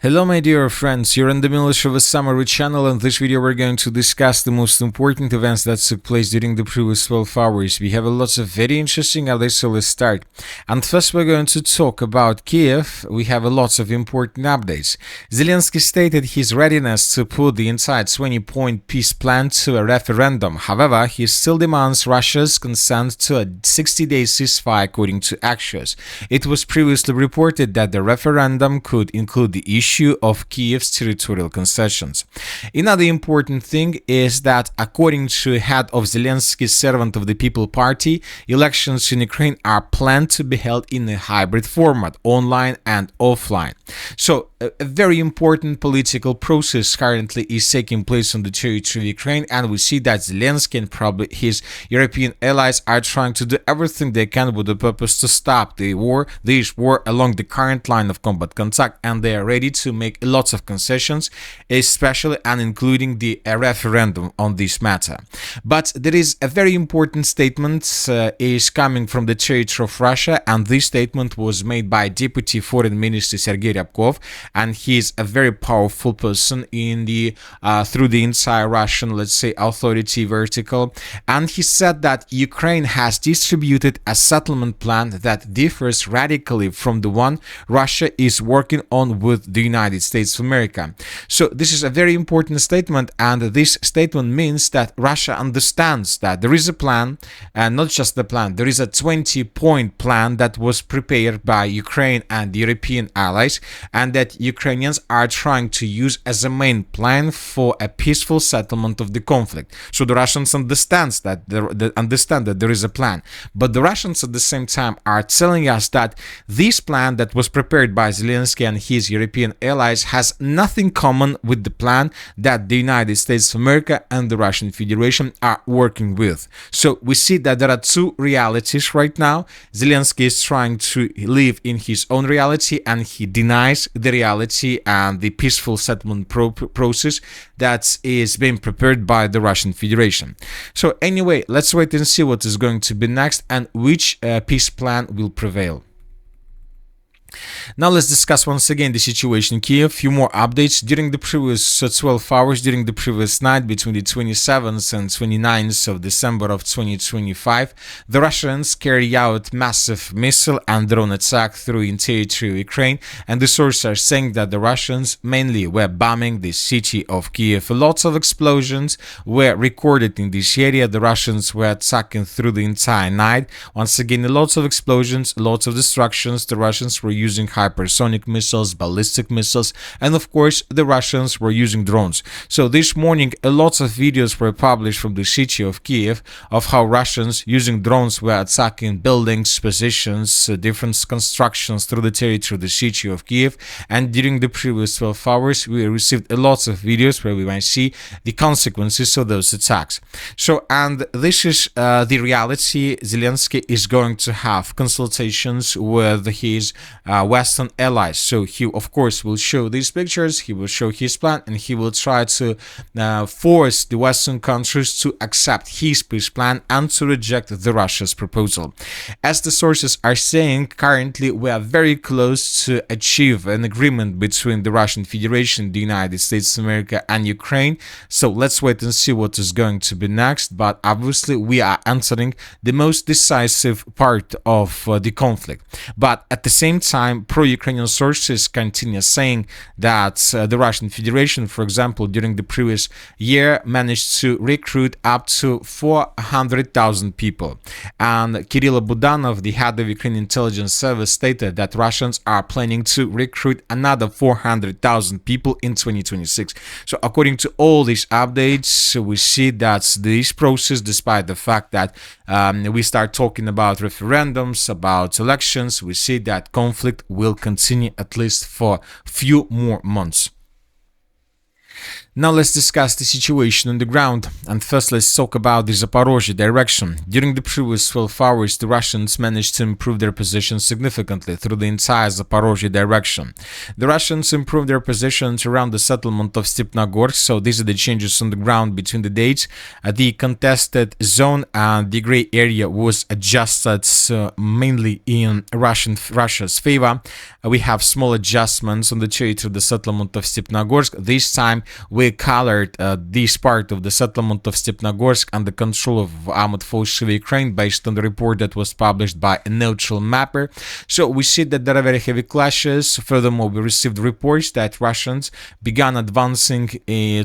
Hello my dear friends, you're in the middle of a summary channel. In this video we're going to discuss the most important events that took place during the previous 12 hours. We have a lot of very interesting updates, so let's start. And first we're going to talk about Kiev. We have a lot of important updates. Zelensky stated his readiness to put the entire 20-point peace plan to a referendum. However, he still demands Russia's consent to a 60-day ceasefire according to Axios. It was previously reported that the referendum could include the issue of Kiev's territorial concessions. Another important thing is that, according to head of Zelensky's Servant of the People party, elections in Ukraine are planned to be held in a hybrid format, online and offline. So, a very important political process currently is taking place on the territory of Ukraine, and we see that Zelensky and probably his European allies are trying to do everything they can with the purpose to stop this war along the current line of combat contact, and they are ready to make lots of concessions, especially and including the referendum on this matter. But there is a very important statement is coming from the territory of Russia, and this statement was made by Deputy Foreign Minister Sergei Ryabkov, and he is a very powerful person in the through the entire Russian, let's say, authority vertical. And he said that Ukraine has distributed a settlement plan that differs radically from the one Russia is working on with the United States of America. So this is a very important statement, and this statement means that Russia understands that there is a plan, and not just the plan, there is a 20-point plan that was prepared by Ukraine and the European allies, and that Ukrainians are trying to use as a main plan for a peaceful settlement of the conflict. So the Russians understand that there is a plan, but the Russians at the same time are telling us that this plan that was prepared by Zelensky and his European allies has nothing common with the plan that the United States of America and the Russian Federation are working with. So we see that there are two realities right now. Zelensky is trying to live in his own reality, and he denies the reality and the peaceful settlement process that is being prepared by the Russian Federation. So anyway, let's wait and see what is going to be next and which peace plan will prevail. Now let's discuss once again the situation in Kiev. Few more updates. During the previous 12 hours, during the previous night between the 27th and 29th of December of 2025, the Russians carry out massive missile and drone attack through the territory of Ukraine, and the sources are saying that the Russians mainly were bombing the city of Kiev. Lots of explosions were recorded in this area. The Russians were attacking through the entire night. Once again, lots of explosions, lots of destructions. The Russians were using hypersonic missiles, ballistic missiles, and of course the Russians were using drones. So this morning lots of videos were published from the city of Kiev of how Russians using drones were attacking buildings, positions, different constructions through the territory of the city of Kiev. And during the previous 12 hours we received lots of videos where we might see the consequences of those attacks. So, and this is the reality. Zelensky is going to have consultations with his Western allies. So he, of course, will show these pictures, he will show his plan, and he will try to force the Western countries to accept his peace plan and to reject the Russia's proposal. As the sources are saying, currently we are very close to achieve an agreement between the Russian Federation, the United States of America, and Ukraine. So let's wait and see what is going to be next. But obviously we are entering the most decisive part of the conflict. But at the same time, pro-Ukrainian sources continue saying that the Russian Federation, for example, during the previous year managed to recruit up to 400,000 people. And Kirill Budanov, the head of Ukrainian intelligence service, stated that Russians are planning to recruit another 400,000 people in 2026. So according to all these updates, we see that this process, despite the fact that we start talking about referendums, about elections, we see that conflict will continue at least for few more months. Now let's discuss the situation on the ground, and first let's talk about the Zaporozhye direction. During the previous 12 hours, the Russians managed to improve their position significantly through the entire Zaporozhye direction. The Russians improved their positions around the settlement of Stepnogorsk, so these are the changes on the ground between the dates. The contested zone and the gray area was adjusted mainly in Russia's favor. We have small adjustments on the territory of the settlement of Stepnogorsk. This time we colored this part of the settlement of Stepnogorsk under control of armored forces of Ukraine based on the report that was published by a neutral mapper. So we see that there are very heavy clashes. Furthermore, we received reports that Russians began advancing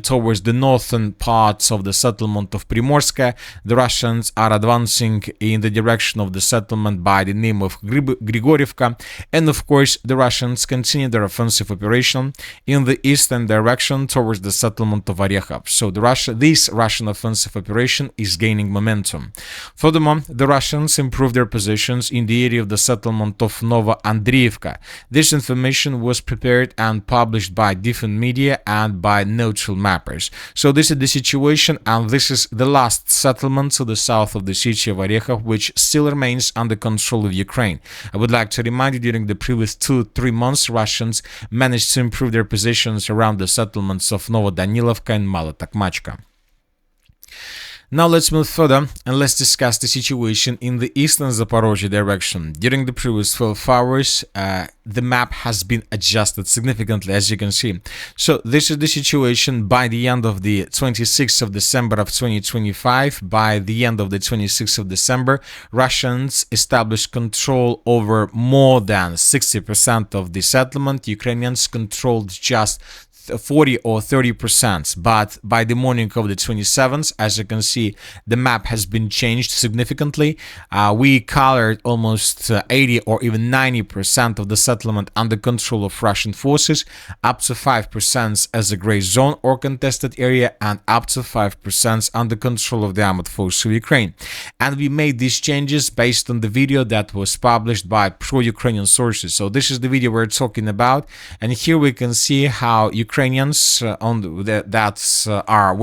towards the northern parts of the settlement of Primorska. The Russians are advancing in the direction of the settlement by the name of Grigorievka, and of course the Russians continue their offensive operation in the eastern direction towards the settlement of Orekhov. So this Russian offensive operation is gaining momentum. Furthermore, the Russians improved their positions in the area of the settlement of Novoandreevka. This information was prepared and published by different media and by neutral mappers. So this is the situation, and this is the last settlement to the south of the city of Orekhov, which still remains under control of Ukraine. I would like to remind you, during the previous 2-3 months, Russians managed to improve their positions around the settlements of Novodanilovka and Malotokmachka. Now let's move further and let's discuss the situation in the eastern Zaporozhye direction. During the previous 12 hours, the map has been adjusted significantly, as you can see. So this is the situation by the end of the 26th of December of 2025. By the end of the 26th of December, Russians established control over more than 60% of the settlement. Ukrainians controlled just 40 or 30%, but by the morning of the 27th, as you can see, the map has been changed significantly. We colored almost 80 or even 90% of the settlement under control of Russian forces, up to 5% as a gray zone or contested area, and up to 5% under control of the armored forces of Ukraine. And we made these changes based on the video that was published by pro-Ukrainian sources. So this is the video we're talking about, and here we can see how Ukrainians were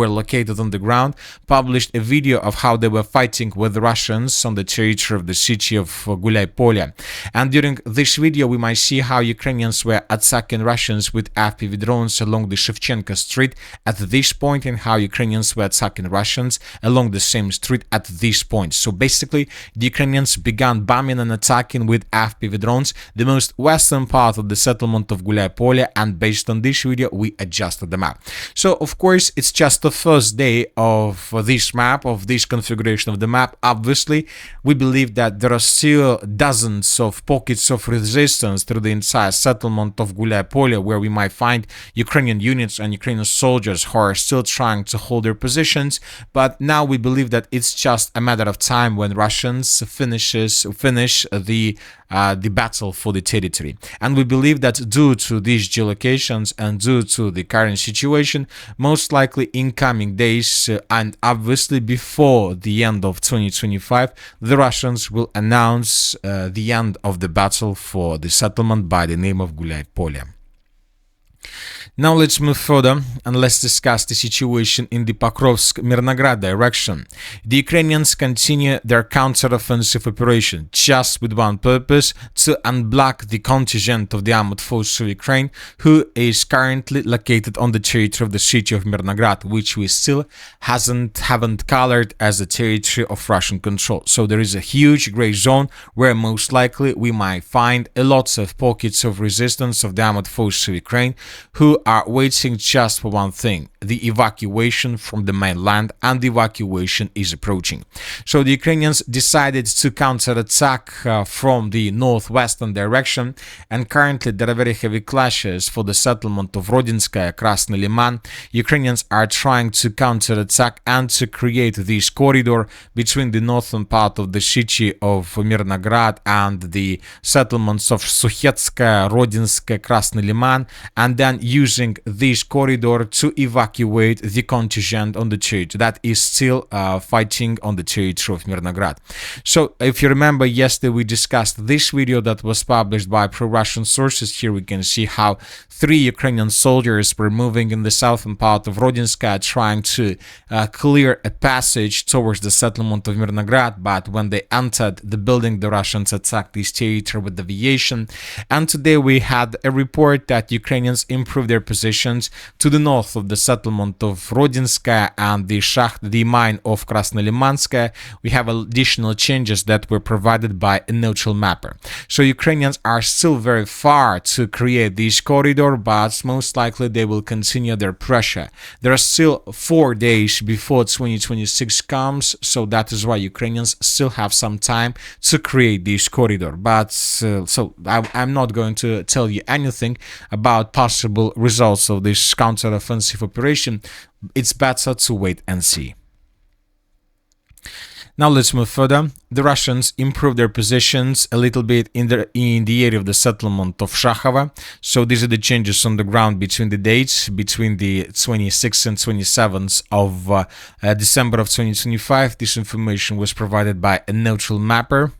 located on the ground published a video of how they were fighting with the Russians on the territory of the city of Gulyai-Polye. And during this video, we might see how Ukrainians were attacking Russians with FPV drones along the Shevchenko street at this point, and how Ukrainians were attacking Russians along the same street at this point. So basically, the Ukrainians began bombing and attacking with FPV drones the most western part of the settlement of Gulyai-Polye, and based on this video, we adjusted the map. So of course, it's just the first day of this map, of this configuration of the map. Obviously, we believe that there are still dozens of pockets of resistance through the entire settlement of Gulyai-Polye, where we might find Ukrainian units and Ukrainian soldiers who are still trying to hold their positions. But now we believe that it's just a matter of time when Russians finish the battle for the territory. And we believe that due to these geolocations and due to the current situation, most likely in coming days and obviously before the end of 2025, the Russians will announce the end of the battle for the settlement by the name of Gulyai-Polye. Now let's move further and let's discuss the situation in the Pokrovsk-Mirnograd direction. The Ukrainians continue their counter-offensive operation just with one purpose: to unblock the contingent of the armored forces of Ukraine, who is currently located on the territory of the city of Mirnograd, which we still haven't colored as a territory of Russian control. So there is a huge gray zone where most likely we might find lots of pockets of resistance of the armored forces of Ukraine, who are waiting just for one thing: the evacuation from the mainland, and the evacuation is approaching. So the Ukrainians decided to counterattack from the northwestern direction, and currently there are very heavy clashes for the settlement of Rodinskaya, Krasny Liman. Ukrainians are trying to counterattack and to create this corridor between the northern part of the city of Mirnograd and the settlements of Sukhetskaya, Rodinskaya, Krasny Liman, and then using this corridor to evacuate evacuate the contingent on the territory that is still fighting on the territory of Mirnograd. So if you remember, yesterday we discussed this video that was published by pro-Russian sources. Here we can see how 3 Ukrainian soldiers were moving in the southern part of Rodinska, trying to clear a passage towards the settlement of Mirnograd, but when they entered the building, the Russians attacked this territory with aviation. And today we had a report that Ukrainians improved their positions to the north of the settlement of Rodinska and the mine of Krasnolimanska. We have additional changes that were provided by a neutral mapper. So Ukrainians are still very far to create this corridor, but most likely they will continue their pressure. There are still 4 days before 2026 comes, so that is why Ukrainians still have some time to create this corridor. But I'm not going to tell you anything about possible results of this counter-offensive operation. It's better to wait and see. Now let's move further. The Russians improved their positions a little bit in the area of the settlement of Shakhova. So these are the changes on the ground between the dates, between the 26th and 27th of December of 2025. This information was provided by a neutral mapper.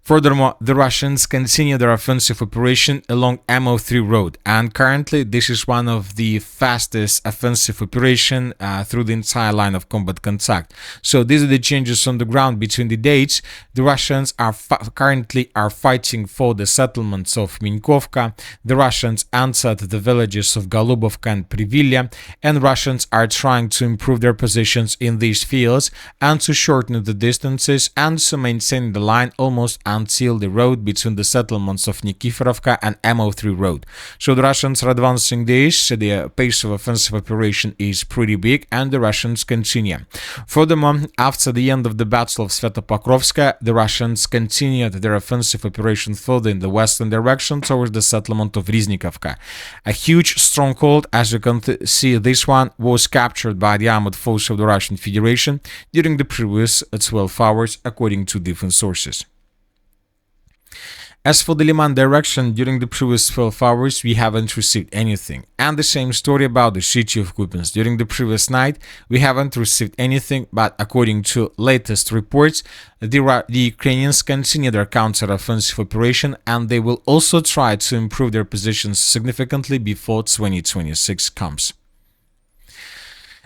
Furthermore, the Russians continue their offensive operation along MO3 road, and currently this is one of the fastest offensive operation through the entire line of combat contact. So these are the changes on the ground between the dates. The Russians are currently fighting for the settlements of Minkovka. The Russians entered the villages of Golubovka and Privilya, and Russians are trying to improve their positions in these fields and to shorten the distances and to maintain the line almost until the road between the settlements of Nikiforovka and MO3 road. So the Russians are advancing this, the pace of offensive operation is pretty big, and the Russians continue. Furthermore, after the end of the Battle of Svetopokrovska, the Russians continued their offensive operation further in the western direction towards the settlement of Riznikovka. A huge stronghold, as you can see, this one was captured by the armored force of the Russian Federation during the previous 12 hours, according to different sources. As for the Liman direction, during the previous 12 hours, we haven't received anything. And the same story about the city of Kupiansk. During the previous night, we haven't received anything, but according to latest reports, the Ukrainians continue their counter-offensive operation, and they will also try to improve their positions significantly before 2026 comes.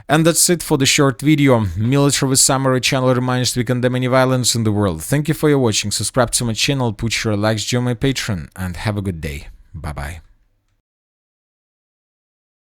And that's it for the short video. Military Summary channel reminds we condemn any violence in the world. Thank you for your watching. Subscribe to my channel, put your likes, join my Patreon, and have a good day. Bye bye.